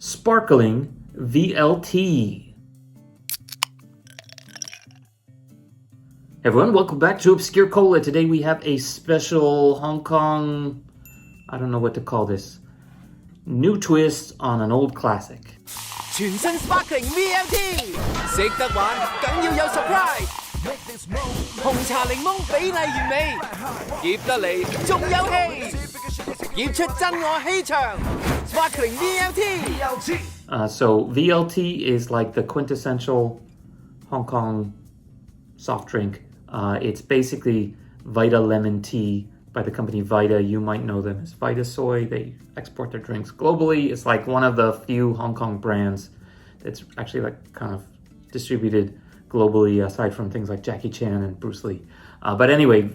Sparkling VLT. Everyone, welcome back to Obscure Cola. Today we have a special Hong Kong, I don't know what to call this, new twist on an old classic. 全新 Sparkling VLT， 食得玩梗要有 surprise， 紅茶檸檬比例完美，醃得嚟仲有氣，醃出真我氣場 ，Sparkling VLT。So VLT is like the quintessential Hong Kong soft drink. It's basically Vita lemon tea by the company Vita. You might know them as Vita Soy. They export their drinks globally. It's like one of the few Hong Kong brands that's actually like kind of distributed globally, aside from things like Jackie Chan and Bruce Lee. But anyway,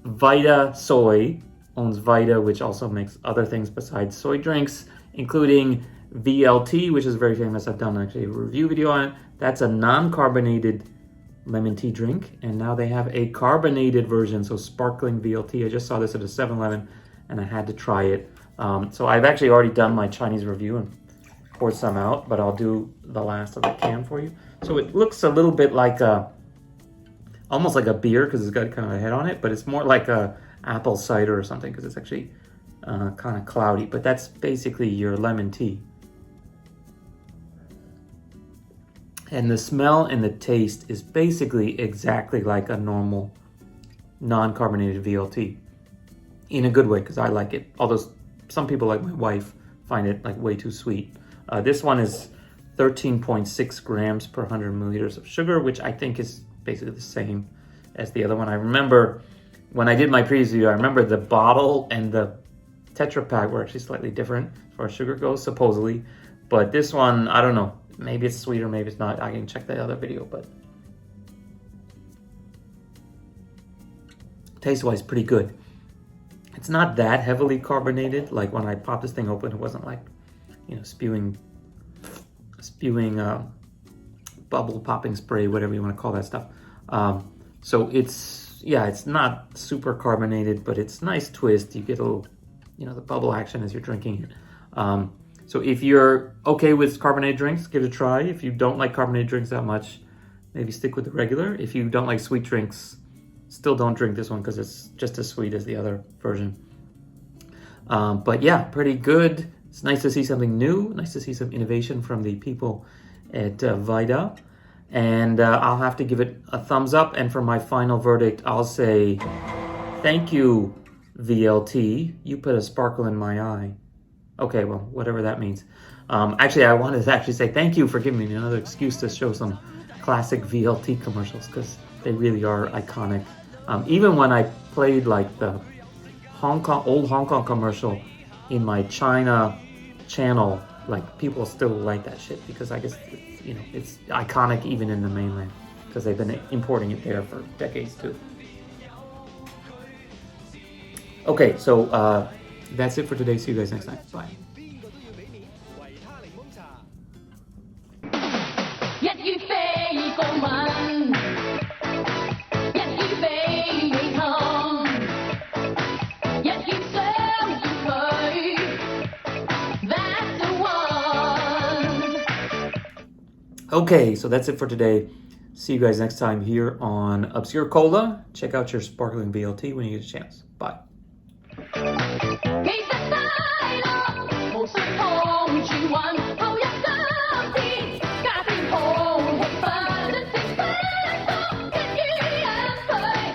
Vita Soy owns Vita, which also makes other things besides soy drinks, including VLT, which is very famous. I've done actually a review video on it. That's a non-carbonated lemon tea drink, and now they have a carbonated version, so sparkling VLT. I just saw this at a 7-Eleven and I had to try it. So I've actually already done my Chinese review and poured some out, but I'll do the last of the can for you. So it looks a little bit like almost like a beer because it's got kind of a head on it, but it's more like a apple cider or something because it's actually kind of cloudy, but that's basically your lemon tea. And the smell and the taste is basically exactly like a normal non-carbonated VLT in a good way, because I like it. Although some people, like my wife, find it like way too sweet. This one is 13.6 grams per 100 milliliters of sugar, which I think is basically the same as the other one. I remember when I did my previous video, I remember the bottle and the Tetra Pak were actually slightly different as far as sugar goes, supposedly. But this one, I don't know. Maybe it's sweeter, maybe it's not. I can check that other video, but taste-wise, pretty good. It's not that heavily carbonated. Like when I popped this thing open, it wasn't like, you know, spewing bubble popping spray, whatever you want to call that stuff. So it's not super carbonated, but it's nice twist. You get a little, you know, the bubble action as you're drinking it. So if you're okay with carbonated drinks, give it a try. If you don't like carbonated drinks that much, maybe stick with the regular. If you don't like sweet drinks, still don't drink this one because it's just as sweet as the other version. But yeah, pretty good. It's nice to see something new. Nice to see some innovation from the people at Vita. And I'll have to give it a thumbs up. And for my final verdict, I'll say, thank you, VLT. You put a sparkle in my eye. Okay, well, whatever that means. Actually, I wanted to actually say thank you for giving me another excuse to show some classic VLT commercials, because they really are iconic. Even when I played like the old Hong Kong commercial in my China channel, like people still like that shit because I guess it's iconic even in the mainland because they've been importing it there for decades too. Okay, so that's it for today. See you guys next time. Bye. Okay, so that's it for today. See you guys next time here on Obscure Cola. Check out your sparkling VLT when you get a chance. Bye.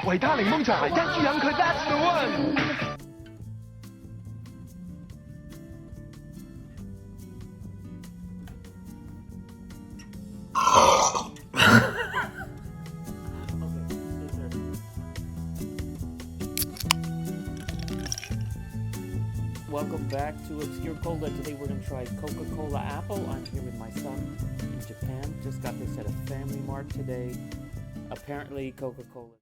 Vita 檸檬茶，一於飲佢 That's the one。Welcome back to Obscure Cola. Today we're going to try Coca-Cola Apple. I'm here with my son in Japan. Just got this at a Family Mart today. Apparently Coca-Cola